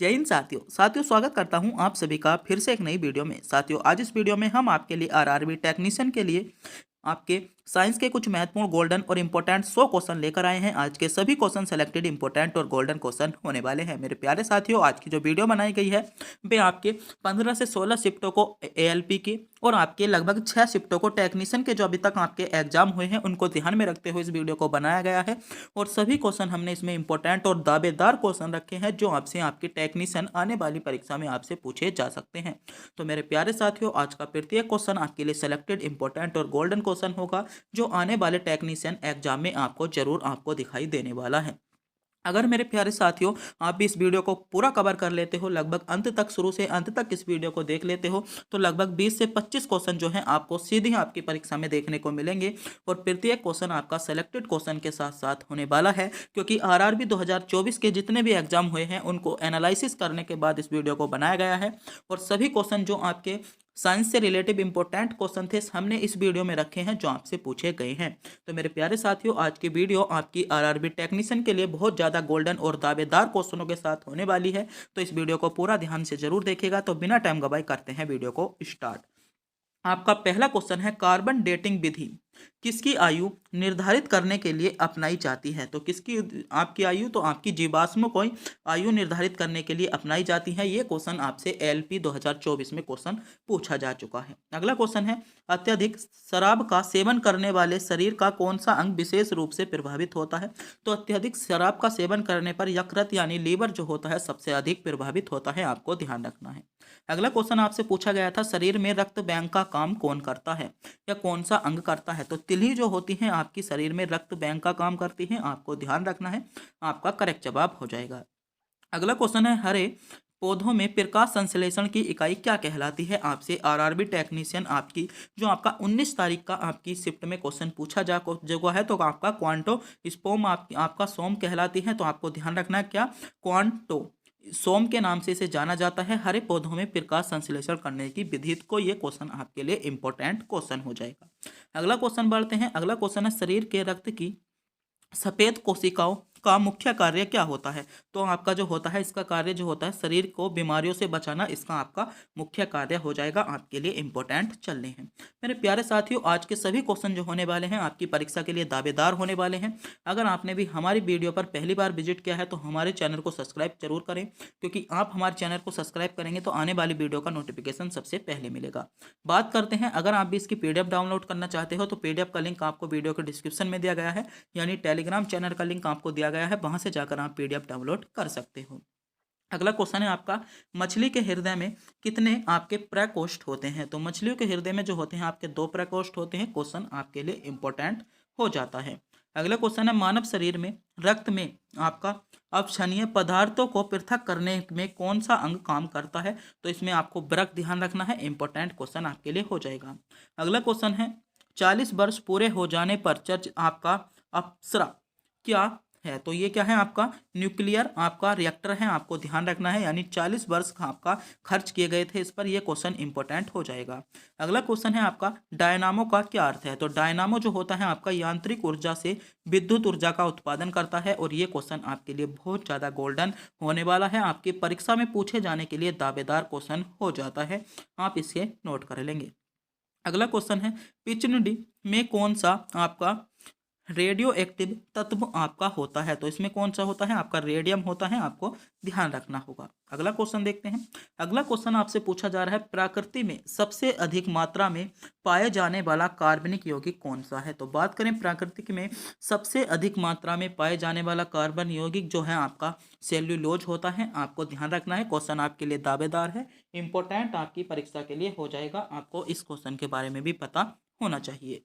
जय हिंद साथियों स्वागत करता हूं आप सभी का फिर से एक नई वीडियो में। साथियों आज इस वीडियो में हम आपके लिए आरआरबी टेक्नीशियन के लिए आपके साइंस के कुछ महत्वपूर्ण गोल्डन और इंपॉर्टेंट 100 क्वेश्चन लेकर आए हैं। आज के सभी क्वेश्चन सेलेक्टेड इंपॉर्टेंट और गोल्डन क्वेश्चन होने वाले हैं। मेरे प्यारे साथियों आज की जो वीडियो बनाई गई है वे आपके 15 से 16 शिफ्टों को एएलपी की और आपके लगभग 6 शिफ्टों को टेक्नीशियन के जो अभी तक आपके एग्जाम हुए हैं उनको ध्यान में रखते हुए इस वीडियो को बनाया गया है। और सभी क्वेश्चन हमने इसमें इंपॉर्टेंट और दावेदार क्वेश्चन रखे हैं जो आपसे आपके टेक्नीशियन आने वाली परीक्षा में आपसे पूछे जा सकते हैं। तो मेरे प्यारे साथियों आज का प्रत्येक क्वेश्चन आपके लिए सेलेक्टेड इंपॉर्टेंट और गोल्डन क्वेश्चन होगा जो आने वाले टेक्नीशियन एग्जाम में आपको दिखाई देने वाला है। अगर मेरे प्यारे साथियों आप भी इस वीडियो को पूरा कवर कर लेते हो, लगभग अंत तक शुरू से अंत तक इस वीडियो को देख लेते हो तो लगभग 20 से 25 क्वेश्चन जो हैं आपको सीधे आपकी परीक्षा में देखने को मिलेंगे। और प्रत्येक क्वेश्चन आपका सेलेक्टेड क्वेश्चन के साथ साथ होने वाला है, क्योंकि आरआरबी 2024 के जितने भी एग्जाम हुए हैं उनको एनालिसिस करने के बाद इस वीडियो को बनाया गया है। और सभी क्वेश्चन जो आपके साइंस से रिलेटिव इंपॉर्टेंट क्वेश्चन थे हमने इस वीडियो में रखे हैं जो आपसे पूछे गए हैं। तो मेरे प्यारे साथियों आज की वीडियो आपकी आरआरबी टेक्नीशियन के लिए बहुत ज़्यादा गोल्डन और दावेदार क्वेश्चनों के साथ होने वाली है। तो इस वीडियो को पूरा ध्यान से जरूर देखिएगा। तो बिना टाइम गवाए करते हैं वीडियो को स्टार्ट। आपका पहला क्वेश्चन है कार्बन डेटिंग विधि किसकी आयु निर्धारित करने के लिए अपनाई जाती है। तो किसकी आपकी आयु, तो आपकी जीवाश्म को आयु निर्धारित करने के लिए अपनाई जाती है। ये क्वेश्चन आपसे एलपी 2024 में क्वेश्चन पूछा जा चुका है। अगला क्वेश्चन है अत्यधिक शराब का सेवन करने वाले शरीर का कौन सा अंग विशेष रूप से प्रभावित होता है। तो अत्यधिक शराब का सेवन करने पर यकृत यानी लीवर जो होता है सबसे अधिक प्रभावित होता है, आपको ध्यान रखना है। अगला क्वेश्चन आपसे पूछा गया था शरीर में रक्त बैंक का काम कौन करता है या कौन सा अंग करता है। तो तिल्ली जो होती है आपकी शरीर में रक्त बैंक का काम करती है, आपको ध्यान रखना है। आपका करेक्ट जवाब हो जाएगा। अगला क्वेश्चन है हरे पौधों में प्रकाश संश्लेषण की इकाई क्या कहलाती है। आपसे आरआरबी टेक्नीशियन आपकी जो आपका 19 तारीख का आपकी शिफ्ट में क्वेश्चन पूछा जा चुका है, तो आपका क्वांटो स्पोम आपका सोम कहलाती है। तो आपको ध्यान रखना है क्या क्वांटो सोम के नाम से इसे जाना जाता है। हरे पौधों में प्रकाश संश्लेषण करने की विधि को ये क्वेश्चन आपके लिए इंपॉर्टेंट क्वेश्चन हो जाएगा। अगला क्वेश्चन बढ़ते हैं। अगला क्वेश्चन है शरीर के रक्त की सफेद कोशिकाओं का मुख्य कार्य क्या होता है। तो आपका जो होता है इसका कार्य जो होता है शरीर को बीमारियों से बचाना, इसका आपका मुख्य कार्य हो जाएगा। आपके लिए इंपॉर्टेंट चलने हैं। मेरे प्यारे साथियों आज के सभी क्वेश्चन जो होने वाले हैं आपकी परीक्षा के लिए दावेदार होने वाले हैं। अगर आपने भी हमारी वीडियो पर पहली बार विजिट किया है तो हमारे चैनल को सब्सक्राइब जरूर करें, क्योंकि आप हमारे चैनल को सब्सक्राइब करेंगे तो आने वाली वीडियो का नोटिफिकेशन सबसे पहले मिलेगा। बात करते हैं अगर आप भी इसकी पीडीएफ डाउनलोड करना चाहते हो तो पीडीएफ का लिंक आपको वीडियो के डिस्क्रिप्शन में दिया गया है, यानी टेलीग्राम चैनल का लिंक आपको दिया गया है, वहां से जाकर आप पीडीएफ डाउनलोड कर सकते हो। अगला क्वेश्चन है आपका मछली के हृदय में कितने आपके प्रकोष्ठ होते हैं। तो मछलियों के हृदय में जो होते हैं आपके 2 प्रकोष्ठ होते हैं। क्वेश्चन आपके लिए इंपॉर्टेंट हो जाता है। अगला क्वेश्चन है मानव शरीर में रक्त में आपका अक्षणीय पदार्थों को पृथक करने में कौन सा अंग काम करता है। तो इसमें आपको ब्रक ध्यान रखना है, इंपॉर्टेंट क्वेश्चन आपके लिए हो जाएगा। अगला क्वेश्चन है 40 वर्ष पूरे हो जाने पर चर्च आपका अप्सरा क्या है। तो ये क्या है आपका न्यूक्लियर आपका रिएक्टर है, आपको ध्यान रखना है, यानी 40 वर्ष का आपका खर्च किए गए थे इस पर। ये क्वेश्चन इंपॉर्टेंट हो जाएगा। अगला क्वेश्चन है आपका डायनामो का क्या अर्थ है। तो डायनामो जो होता है आपका यांत्रिक ऊर्जा से विद्युत ऊर्जा का उत्पादन करता है। और ये क्वेश्चन आपके लिए बहुत ज़्यादा गोल्डन होने वाला है, आपकी परीक्षा में पूछे जाने के लिए दावेदार क्वेश्चन हो जाता है, आप इसे नोट कर लेंगे। अगला क्वेश्चन है पिचनडी में कौन सा आपका रेडियो एक्टिव तत्व आपका होता है। तो इसमें कौन सा होता है आपका रेडियम होता है, आपको ध्यान रखना होगा। अगला क्वेश्चन देखते हैं। अगला क्वेश्चन आपसे पूछा जा रहा है प्रकृति में सबसे अधिक मात्रा में पाए जाने वाला कार्बनिक यौगिक कौन सा है। तो बात करें प्रकृति में सबसे अधिक मात्रा में पाए जाने वाला कार्बन यौगिक जो है आपका सेल्यूलोज होता है, आपको ध्यान रखना है। क्वेश्चन आपके लिए दावेदार है, इंपॉर्टेंट आपकी परीक्षा के लिए हो जाएगा, आपको इस क्वेश्चन के बारे में भी पता होना चाहिए।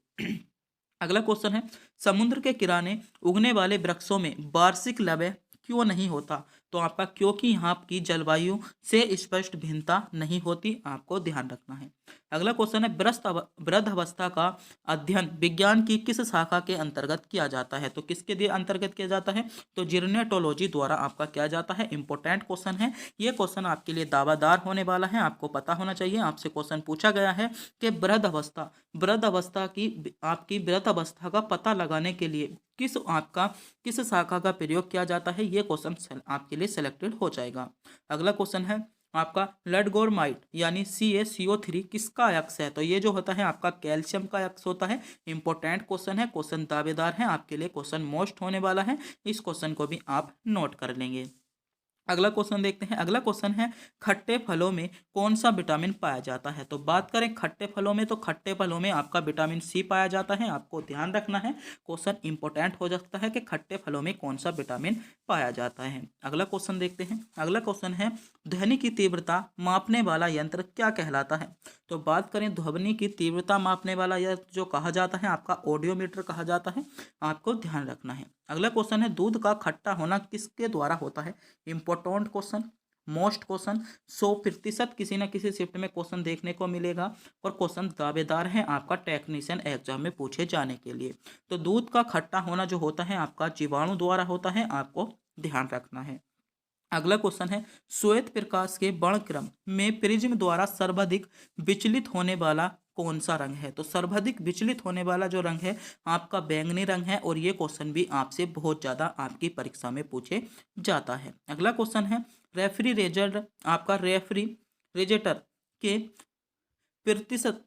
अगला क्वेश्चन है समुद्र के किनारे उगने वाले वृक्षों में वार्षिक लवय क्यों नहीं होता। तो आपका क्योंकि यहाँ की जलवायु से स्पष्ट भिन्नता नहीं होती, आपको ध्यान रखना है। अगला क्वेश्चन है वृद्ध अवस्था का अध्ययन विज्ञान की किस शाखा के अंतर्गत किया जाता है? तो किसके लिए अंतर्गत किया जाता है? तो जिर्नेटोलॉजी द्वारा आपका किया जाता है। इंपॉर्टेंट क्वेश्चन है ये। क्वेश्चन आपके लिए दावादार होने वाला है, आपको पता होना चाहिए। आपसे क्वेश्चन पूछा गया है कि वृद्ध अवस्था की आपकी वृद्ध अवस्था का पता लगाने के लिए किस शाखा का प्रयोग किया जाता है? ये क्वेश्चन आपके लिए सिलेक्टेड हो जाएगा। अगला क्वेश्चन है आपका लेडगोरमाइट यानी CaCO3 किसका अयस्क है? तो ये जो होता है आपका कैल्शियम का अयस्क होता है। इंपॉर्टेंट क्वेश्चन है, क्वेश्चन दावेदार है, आपके लिए क्वेश्चन मोस्ट होने वाला है। इस क्वेश्चन को भी आप नोट कर लेंगे। अगला क्वेश्चन देखते हैं। अगला क्वेश्चन है खट्टे फलों में कौन सा विटामिन पाया जाता है? तो बात करें खट्टे फलों में, तो खट्टे फलों में आपका विटामिन C पाया जाता है। आपको ध्यान रखना है, क्वेश्चन इंपॉर्टेंट हो सकता है कि खट्टे फलों में कौन सा विटामिन पाया जाता है। अगला क्वेश्चन देखते हैं। अगला क्वेश्चन है ध्वनि की तीव्रता मापने वाला यंत्र क्या कहलाता है? तो बात करें ध्वनि की तीव्रता मापने वाला यंत्र जो कहा जाता है आपका ऑडियोमीटर कहा जाता है। आपको ध्यान रखना है। अगला क्वेश्चन है दूध का खट्टा होना किसके द्वारा होता है? इंपॉर्टेंट क्वेश्चन, मोस्ट क्वेश्चन, 100% किसी न किसी शिफ्ट में क्वेश्चन देखने को मिलेगा और क्वेश्चन दावेदार है आपका टेक्नीशियन एग्जाम में पूछे जाने के लिए। तो दूध का खट्टा होना जो होता है आपका जीवाणु द्वारा होता है, आपको ध्यान रखना है। अगला क्वेश्चन है श्वेत प्रकाश के वर्णक्रम में प्रिज्म द्वारा सर्वाधिक विचलित होने वाला कौन सा रंग है? तो सर्वाधिक विचलित होने वाला जो रंग है आपका बैंगनी रंग है और ये क्वेश्चन भी आपसे बहुत ज़्यादा आपकी परीक्षा में पूछे जाता है। अगला क्वेश्चन है रेफ्रिजरेटर के प्रतिशत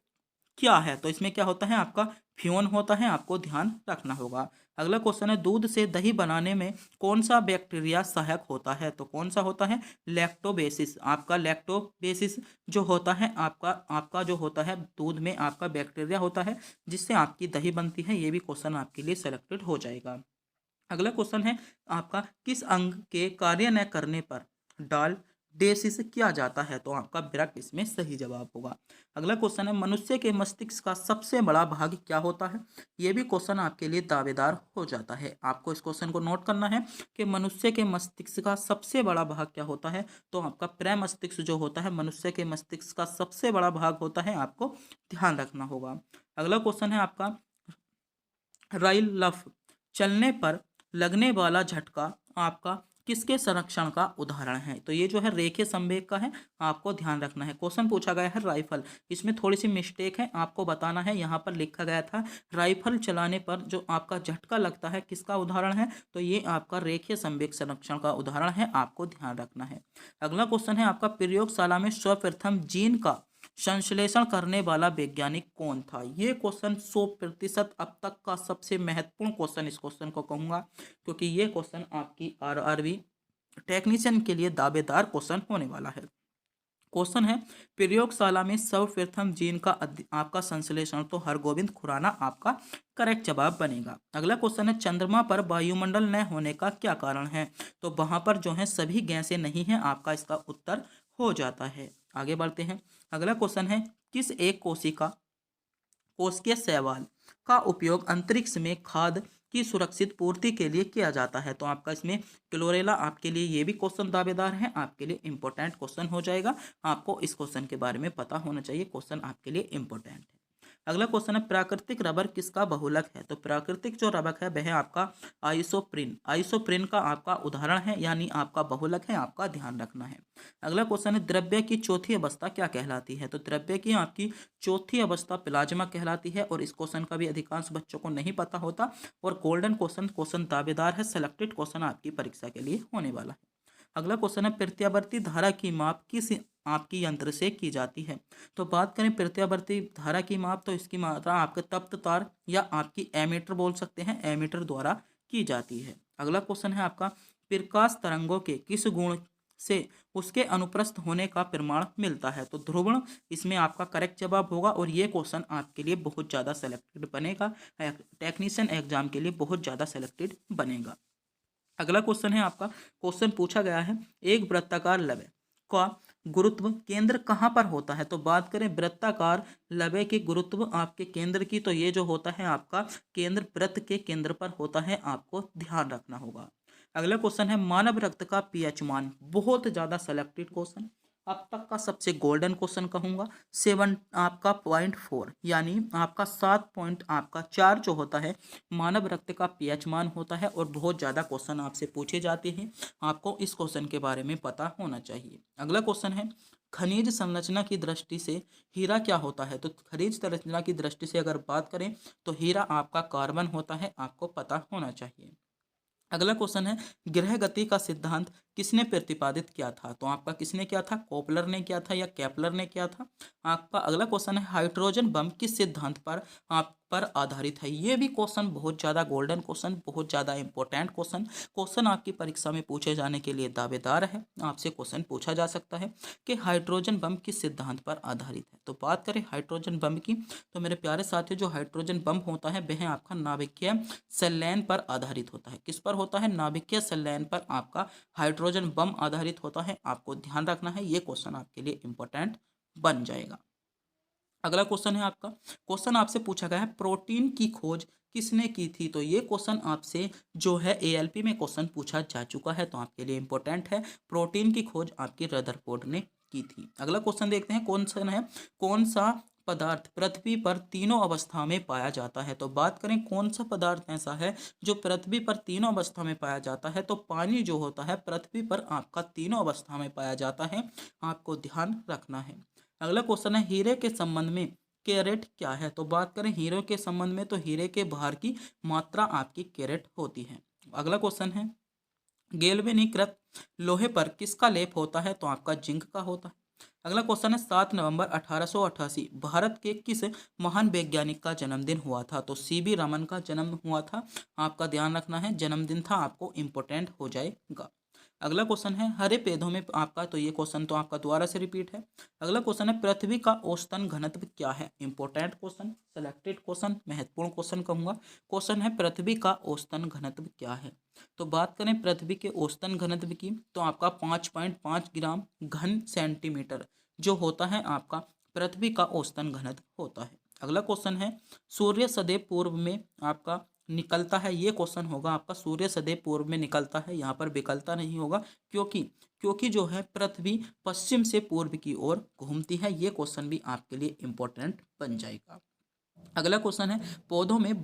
क्या है? तो इसमें क्या होता है आपका फ्यून होता है, आपको ध्यान रखना होगा। अगला क्वेश्चन है दूध से दही बनाने में कौन सा बैक्टीरिया सहायक होता है? तो कौन सा होता है? लैक्टोबेसिस। आपका लैक्टोबेसिस जो होता है आपका जो होता है दूध में आपका बैक्टीरिया होता है जिससे आपकी दही बनती है। ये भी क्वेश्चन आपके लिए सेलेक्टेड हो जाएगा। अगला क्वेश्चन है आपका किस अंग के कार्य न करने पर डाल डेसिस किया जाता है? तो आपका ब्रक इसमें सही जवाब होगा। अगला क्वेश्चन है मनुष्य के मस्तिष्क का सबसे बड़ा भाग क्या होता है? यह भी क्वेश्चन आपके लिए दावेदार हो जाता है। आपको इस क्वेश्चन को नोट करना है कि मनुष्य के मस्तिष्क का सबसे बड़ा भाग क्या होता है? तो आपका प्रमस्तिष्क जो होता है मनुष्य के मस्तिष्क का सबसे बड़ा भाग होता है, आपको ध्यान रखना होगा। अगला क्वेश्चन है आपका राइल लफ चलने पर लगने वाला झटका आपका किसके संरक्षण का उदाहरण है? तो ये जो है रेखीय संवेग का है, आपको ध्यान रखना है। क्वेश्चन पूछा गया है राइफल, इसमें थोड़ी सी मिस्टेक है, आपको बताना है। यहाँ पर लिखा गया था राइफल चलाने पर जो आपका झटका लगता है किसका उदाहरण है? तो ये आपका रेखीय संवेग संरक्षण का उदाहरण है, आपको ध्यान रखना है। अगला क्वेश्चन है आपका प्रयोगशाला में सर्वप्रथम जीन का संश्लेषण करने वाला वैज्ञानिक कौन था? ये क्वेश्चन 100% अब तक का सबसे महत्वपूर्ण क्वेश्चन इस क्वेश्चन को कहूंगा, क्योंकि ये क्वेश्चन आपकी आरआरबी टेक्नीशियन के लिए दावेदार क्वेश्चन होने वाला है। क्वेश्चन है प्रयोगशाला में सर्वप्रथम जीन का आपका संश्लेषण, तो हरगोविंद खुराना आपका करेक्ट जवाब बनेगा। अगला क्वेश्चन है चंद्रमा पर वायुमंडल न होने का क्या कारण है? तो वहां पर जो है सभी गैसें नहीं है, आपका इसका उत्तर हो जाता है। आगे बढ़ते हैं। अगला क्वेश्चन है किस एक कोशिकीय शैवाल का उपयोग अंतरिक्ष में खाद्य की सुरक्षित पूर्ति के लिए किया जाता है? तो आपका इसमें क्लोरेला आपके लिए ये भी क्वेश्चन दावेदार है, आपके लिए इंपॉर्टेंट क्वेश्चन हो जाएगा। आपको इस क्वेश्चन के बारे में पता होना चाहिए, क्वेश्चन आपके लिए इंपॉर्टेंट है। अगला क्वेश्चन है प्राकृतिक रबर किसका बहुलक है? तो प्राकृतिक जो रबर है वह आपका आइसोप्रिन का आपका उदाहरण है, यानी आपका बहुलक है, आपका ध्यान रखना है। अगला क्वेश्चन है द्रव्य की चौथी अवस्था क्या कहलाती है? तो द्रव्य की आपकी चौथी अवस्था प्लाज्मा कहलाती है, और इस क्वेश्चन का भी अधिकांश बच्चों को नहीं पता होता, और गोल्डन क्वेश्चन दावेदार है, सेलेक्टेड क्वेश्चन आपकी परीक्षा के लिए होने वाला है। अगला क्वेश्चन है प्रत्यावर्ती धारा की माप किस आपकी यंत्र से की जाती है? तो बात करें प्रत्यावर्ती धारा की माप, तो इसकी मात्रा आपके तप्त तार या आपकी एमीटर बोल सकते हैं, एमीटर द्वारा की जाती है। अगला क्वेश्चन है आपका प्रकाश तरंगों के किस गुण से उसके अनुप्रस्थ होने का प्रमाण मिलता है? तो ध्रुवण इसमें आपका करेक्ट जवाब होगा, और ये क्वेश्चन आपके लिए बहुत ज़्यादा सेलेक्टेड बनेगा, टेक्नीशियन एग्जाम के लिए बहुत ज़्यादा सेलेक्टेड बनेगा। अगला क्वेश्चन है आपका क्वेश्चन पूछा गया है एक वृत्ताकार लवय का गुरुत्व केंद्र कहाँ पर होता है? तो बात करें वृत्ताकार लवय के गुरुत्व आपके केंद्र की, तो ये जो होता है आपका केंद्र वृत्त के केंद्र पर होता है, आपको ध्यान रखना होगा। अगला क्वेश्चन है मानव रक्त का पीएच मान, बहुत ज़्यादा सेलेक्टेड क्वेश्चन, अब तक का सबसे गोल्डन क्वेश्चन कहूँगा। 7 आपका .4 यानी आपका 7 पॉइंट आपका 4 जो होता है मानव रक्त का पीएच मान होता है और बहुत ज़्यादा क्वेश्चन आपसे पूछे जाते हैं। आपको इस क्वेश्चन के बारे में पता होना चाहिए। अगला क्वेश्चन है खनिज संरचना की दृष्टि से हीरा क्या होता है। तो खनिज संरचना की दृष्टि से अगर बात करें तो हीरा आपका कार्बन होता है, आपको पता होना चाहिए। अगला क्वेश्चन है ग्रह गति का सिद्धांत किसने प्रतिपादित किया था। तो आपका किसने किया था, कोपलर ने किया था या केपलर ने किया था। आपका अगला क्वेश्चन है हाइड्रोजन बम किस सिद्धांत पर आप पर आधारित है। ये भी क्वेश्चन बहुत ज़्यादा गोल्डन क्वेश्चन, बहुत ज़्यादा इंपॉर्टेंट क्वेश्चन आपकी परीक्षा में पूछे जाने के लिए दावेदार है। आपसे क्वेश्चन पूछा जा सकता है कि हाइड्रोजन बम किस सिद्धांत पर आधारित है। तो बात करें हाइड्रोजन बम की तो मेरे प्यारे साथियों जो हाइड्रोजन बम होता है वह आपका नाभिकीय संलयन पर आधारित होता है। किस पर होता है, नाभिकीय संलयन पर आपका हाइड्रोजन बम आधारित होता है। आपको ध्यान रखना है, ये क्वेश्चन आपके लिए इंपॉर्टेंट बन जाएगा। अगला क्वेश्चन है आपका, क्वेश्चन आपसे पूछा गया है प्रोटीन की खोज किसने की थी। तो ये क्वेश्चन आपसे जो है एएलपी में क्वेश्चन पूछा जा चुका है, तो आपके लिए इंपॉर्टेंट है। प्रोटीन की खोज आपकी रदरफोर्ड ने की थी। अगला क्वेश्चन देखते हैं, क्वेश्चन है कौन सा पदार्थ पृथ्वी पर तीनों अवस्था में पाया जाता है। तो बात करें कौन सा पदार्थ ऐसा है जो पृथ्वी पर तीनों अवस्था में पाया जाता है। तो पानी जो होता है पृथ्वी पर आपका तीनों अवस्था में पाया जाता है, आपको ध्यान रखना है। अगला क्वेश्चन है हीरे के संबंध में कैरेट क्या है। तो बात करें हीरे के संबंध में तो हीरे के भार की मात्रा आपकी कैरेट होती है। अगला क्वेश्चन है गैल्वेनीकृत लोहे पर किसका लेप होता है। तो आपका जिंक का होता है। अगला क्वेश्चन है 7 नवंबर 1888 भारत के किस महान वैज्ञानिक का जन्मदिन हुआ था। तो सीवी रमन का जन्म हुआ था, आपका ध्यान रखना है। जन्मदिन था, आपको इंपॉर्टेंट हो जाएगा। अगला क्वेश्चन है हरे पेड़ों में आपका, तो ये क्वेश्चन तो आपका दोबारा से रिपीट है। अगला क्वेश्चन है पृथ्वी का औसतन घनत्व क्या है। इंपॉर्टेंट क्वेश्चन, सेलेक्टेड क्वेश्चन, महत्वपूर्ण क्वेश्चन कहूंगा। क्वेश्चन है पृथ्वी का औसतन घनत्व क्या है। तो बात करें पृथ्वी के औसतन घनत्व की तो आपका 5.5 ग्राम घन सेंटीमीटर जो होता है आपका पृथ्वी का औसतन घनत्व होता है। अगला क्वेश्चन है सूर्य सदैव पूर्व में आपका निकलता है। ये क्वेश्चन होगा आपका सूर्य सदैव पूर्व में निकलता है, यहाँ पर विकलता नहीं होगा क्योंकि जो है पृथ्वी पश्चिम से पूर्व की ओर घूमती है। ये क्वेश्चन भी आपके लिए इंपॉर्टेंट बन जाएगा। अगला क्वेश्चन है पौधों में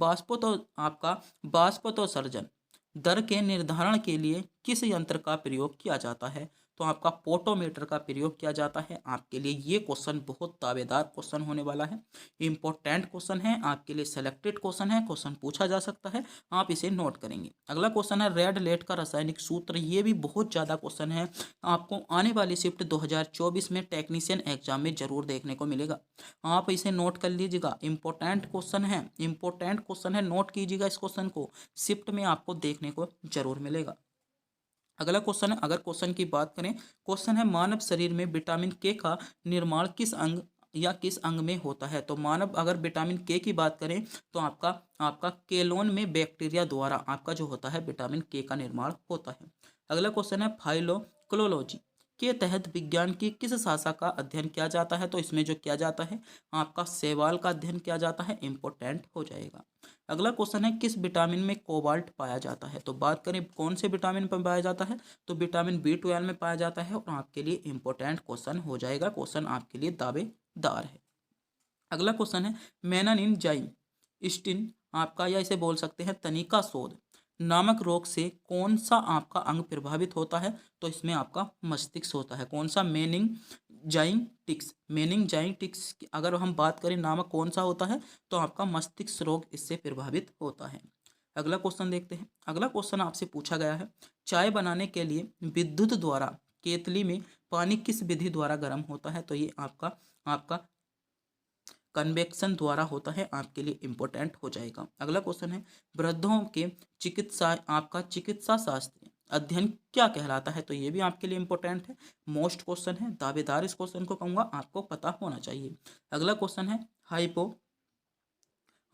बाष्पोत्सर्जन दर के निर्धारण के लिए किस यंत्र का प्रयोग किया जाता है। तो आपका पोटोमीटर का प्रयोग किया जाता है। आपके लिए ये क्वेश्चन बहुत दावेदार क्वेश्चन होने वाला है, इंपॉर्टेंट क्वेश्चन है आपके लिए, सेलेक्टेड क्वेश्चन है, क्वेश्चन पूछा जा सकता है, आप इसे नोट करेंगे। अगला क्वेश्चन है रेड लेड का रासायनिक सूत्र। ये भी बहुत ज़्यादा क्वेश्चन है, आपको आने वाली शिफ्ट 2024 में टेक्नीशियन एग्जाम में जरूर देखने को मिलेगा। आप इसे नोट कर लीजिएगा, इंपॉर्टेंट क्वेश्चन है, इंपॉर्टेंट क्वेश्चन है, नोट कीजिएगा इस क्वेश्चन को, शिफ्ट में आपको देखने को जरूर मिलेगा। अगला क्वेश्चन है, अगर क्वेश्चन की बात करें, क्वेश्चन है मानव शरीर में विटामिन के का निर्माण किस अंग या किस अंग में होता है। तो मानव अगर विटामिन के की बात करें तो आपका केलोन में बैक्टीरिया द्वारा आपका जो होता है विटामिन के का निर्माण होता है। अगला क्वेश्चन है फाइलोक्लोलॉजी के तहत विज्ञान की किस शाखा का अध्ययन किया जाता है। तो इसमें जो किया जाता है आपका शैवाल का अध्ययन किया जाता है, इंपॉर्टेंट हो जाएगा। अगला क्वेश्चन है किस विटामिन में कोबाल्ट पाया जाता है। तो बात करें कौन से विटामिन पर पाया जाता है तो विटामिन B12 में पाया जाता है, और आपके लिए इंपॉर्टेंट क्वेश्चन हो जाएगा, क्वेश्चन आपके लिए दावेदार है। अगला क्वेश्चन है मेनानिन जाइम स्टिन आपका, या इसे बोल सकते हैं तनिका शोध नामक रोग से कौन सा आपका अंग प्रभावित होता है। तो इसमें आपका मस्तिष्क होता है। कौन सा, मेनिंजाइटिक्स की अगर हम बात करें नामक कौन सा होता है तो आपका मस्तिष्क रोग इससे प्रभावित होता है। अगला क्वेश्चन देखते हैं। अगला क्वेश्चन आपसे पूछा गया है चाय बनाने के लिए विद्युत द्वारा केतली में पानी किस विधि द्वारा गर्म होता है। तो ये आपका कन्वेक्शन द्वारा होता है, आपके लिए इंपॉर्टेंट हो जाएगा। अगला क्वेश्चन है वृद्धों के चिकित्सा शास्त्र अध्ययन क्या कहलाता है। तो ये भी आपके लिए इंपॉर्टेंट है, मोस्ट क्वेश्चन है, दावेदार इस क्वेश्चन को कहूंगा, आपको पता होना चाहिए। अगला क्वेश्चन है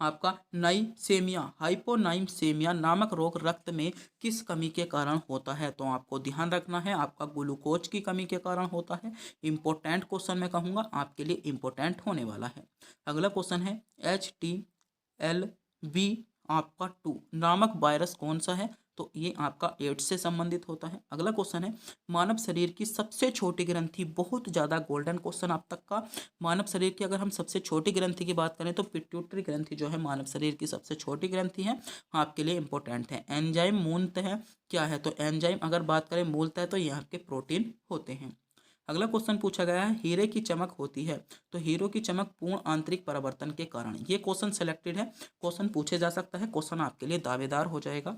हाइपोनाइसेमिया नामक रोग रक्त में किस कमी के कारण होता है। तो आपको ध्यान रखना है, आपका ग्लूकोज की कमी के कारण होता है। इंपॉर्टेंट क्वेश्चन मैं कहूँगा, आपके लिए इंपॉर्टेंट होने वाला है। अगला क्वेश्चन है HTLV आपका 2 नामक वायरस कौन सा है। तो ये आपका एड्स से संबंधित होता है। अगला क्वेश्चन है मानव शरीर की सबसे छोटी ग्रंथि, बहुत ज़्यादा गोल्डन क्वेश्चन आप तक का। मानव शरीर की अगर हम सबसे छोटी ग्रंथि की बात करें तो पिट्यूटरी ग्रंथि जो है मानव शरीर की सबसे छोटी ग्रंथि है, आपके लिए इंपॉर्टेंट है। एंजाइम मूलतः क्या है, तो एंजाइम अगर बात करें मूलतः तो ये आपके प्रोटीन होते हैं। अगला क्वेश्चन पूछा गया है हीरे की चमक होती है, तो हीरो की चमक पूर्ण आंतरिक परावर्तन के कारण। ये क्वेश्चन सिलेक्टेड है, क्वेश्चन पूछे जा सकता है, क्वेश्चन आपके लिए दावेदार हो जाएगा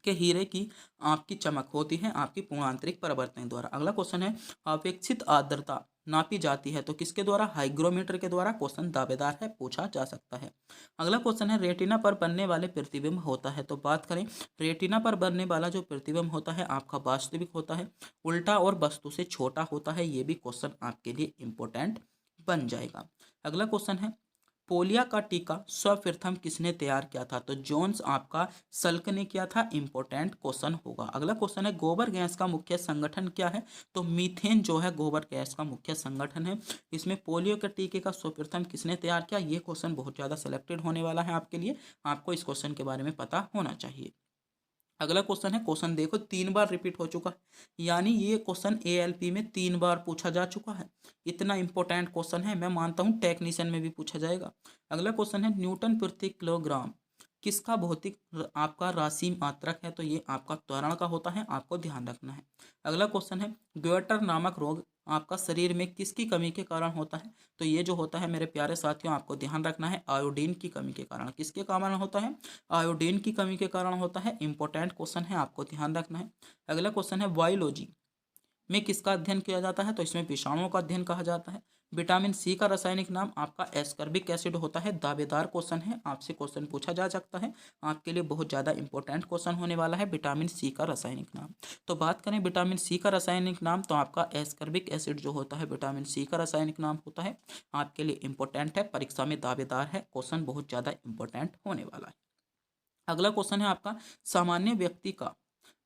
कि हीरे की आपकी चमक होती है आपकी पूर्ण आंतरिक परावर्तन द्वारा। अगला क्वेश्चन है अपेक्षित आर्द्रता नापी जाती है, तो किसके द्वारा, हाइग्रोमीटर के द्वारा। क्वेश्चन दावेदार है, पूछा जा सकता है। अगला क्वेश्चन है रेटिना पर बनने वाले प्रतिबिंब होता है, तो बात करें रेटिना पर बनने वाला जो प्रतिबिंब होता है आपका वास्तविक होता है, उल्टा और वस्तु से छोटा होता है। ये भी क्वेश्चन आपके लिए इंपॉर्टेंट बन जाएगा। अगला क्वेश्चन है पोलियो का टीका सर्वप्रथम किसने तैयार किया था, तो जोन्स आपका सल्क ने किया था। इंपॉर्टेंट क्वेश्चन होगा। अगला क्वेश्चन है गोबर गैस का मुख्य संगठन क्या है, तो मीथेन जो है गोबर गैस का मुख्य संगठन है। इसमें पोलियो के टीके का सर्वप्रथम किसने तैयार किया, ये क्वेश्चन बहुत ज़्यादा सिलेक्टेड होने वाला है आपके लिए, आपको इस क्वेश्चन के बारे में पता होना चाहिए। अगला क्वेश्चन है, क्वेश्चन देखो 3 बार रिपीट हो चुका है, यानी ये क्वेश्चन एएलपी में 3 बार पूछा जा चुका है। इतना इंपॉर्टेंट क्वेश्चन है, मैं मानता हूँ टेक्नीशियन में भी पूछा जाएगा। अगला क्वेश्चन है न्यूटन प्रति किलोग्राम किसका भौतिक आपका राशि मात्रक है, तो ये आपका त्वरण का होता है, आपको ध्यान रखना है। अगला क्वेश्चन है ग्वेटर नामक रोग आपका शरीर में किसकी कमी के कारण होता है, तो ये जो होता है मेरे प्यारे साथियों आपको ध्यान रखना है आयोडीन की कमी के कारण। किसके कारण होता है, आयोडीन की कमी के कारण होता है। इंपॉर्टेंट क्वेश्चन है, आपको ध्यान रखना है। अगला क्वेश्चन है बायोलॉजी में किसका अध्ययन किया जाता है, तो इसमें विषाणुओं का अध्ययन कहा जाता है। विटामिन सी का रासायनिक नाम आपका एस्कर्बिक एसिड होता है। दावेदार क्वेश्चन है, आपसे क्वेश्चन पूछा जा सकता है, आपके लिए बहुत ज़्यादा इंपॉर्टेंट क्वेश्चन होने वाला है विटामिन सी का रासायनिक नाम। तो बात करें विटामिन सी का रासायनिक नाम, तो आपका एस्कर्बिक एसिड जो होता है विटामिन सी का रासायनिक नाम होता है, आपके लिए इंपॉर्टेंट है, परीक्षा में दावेदार है, क्वेश्चन बहुत ज़्यादा इंपॉर्टेंट होने वाला है। अगला क्वेश्चन है आपका सामान्य व्यक्ति का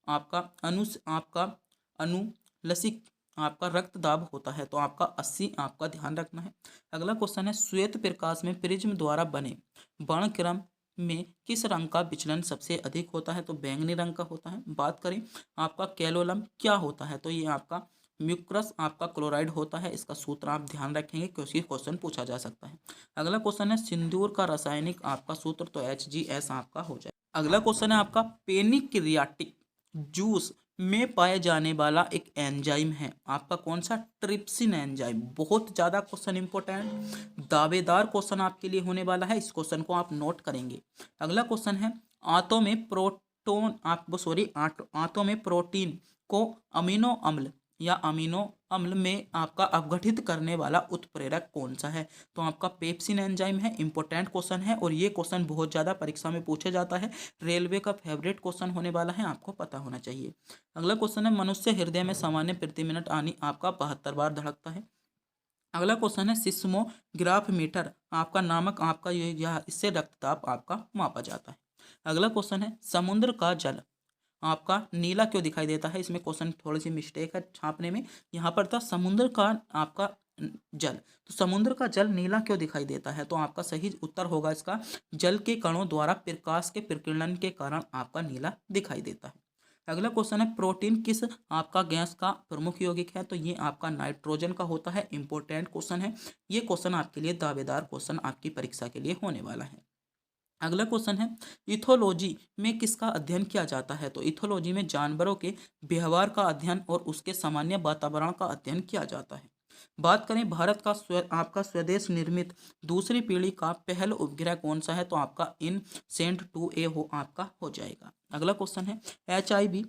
आपका अनुलसिक आपका रक्त दाब होता है, तो आपका 80 आपका ध्यान रखना है। अगला क्वेश्चन है श्वेत प्रकाश में प्रिज्म द्वारा बने वर्णक्रम में किस रंग का विचलन सबसे अधिक होता है, तो बैंगनी रंग का होता है। बात करें आपका कैलोलम क्या होता है, तो ये आपका म्यूक्रस आपका क्लोराइड होता है। इसका सूत्र आप ध्यान रखेंगे क्योंकि क्वेश्चन पूछा जा सकता है। अगला क्वेश्चन है सिंदूर का रासायनिक आपका सूत्र, तो HGS आपका हो जाए। अगला क्वेश्चन है आपका पेनिक्रियाटिक जूस में पाए जाने वाला एक एंजाइम है आपका कौन सा, ट्रिप्सिन एंजाइम। बहुत ज़्यादा क्वेश्चन इंपॉर्टेंट दावेदार क्वेश्चन आपके लिए होने वाला है, इस क्वेश्चन को आप नोट करेंगे। अगला क्वेश्चन है आंतों में आंतों में प्रोटीन को अमीनो अम्ल या अमीनो अम्ल में आपका अवगठित करने वाला उत्प्रेरक कौन सा है, तो आपका पेप्सिन एंजाइम है। इंपॉर्टेंट क्वेश्चन है और ये क्वेश्चन बहुत ज़्यादा परीक्षा में पूछा जाता है, रेलवे का फेवरेट क्वेश्चन होने वाला है, आपको पता होना चाहिए। अगला क्वेश्चन है मनुष्य हृदय में सामान्य प्रति मिनट आनी आपका 72 बार धड़कता है। अगला क्वेश्चन है सिस्मोग्राफ मीटर आपका नामक आपका यह इससे रक्तचाप आपका मापा जाता है। अगला क्वेश्चन है समुद्र का जल आपका नीला क्यों दिखाई देता है, इसमें क्वेश्चन थोड़ी सी मिस्टेक है छापने में, यहाँ पर था समुद्र का आपका जल, तो समुद्र का जल नीला क्यों दिखाई देता है, तो आपका सही उत्तर होगा इसका जल के कणों द्वारा प्रकाश के प्रकीर्णन के कारण आपका नीला दिखाई देता है। अगला क्वेश्चन है प्रोटीन किस आपका गैस का प्रमुख यौगिक है, तो ये आपका नाइट्रोजन का होता है। इंपॉर्टेंट क्वेश्चन है, ये क्वेश्चन आपके लिए दावेदार क्वेश्चन आपकी परीक्षा के लिए होने वाला है। अगला क्वेश्चन है इथोलॉजी में किसका अध्ययन किया जाता है, तो इथोलॉजी में जानवरों के व्यवहार का अध्ययन और उसके सामान्य वातावरण का अध्ययन किया जाता है। बात करें भारत का आपका स्वदेश निर्मित दूसरी पीढ़ी का पहला उपग्रह कौन सा है, तो आपका INSET-2A आपका हो जाएगा। अगला क्वेश्चन है HIV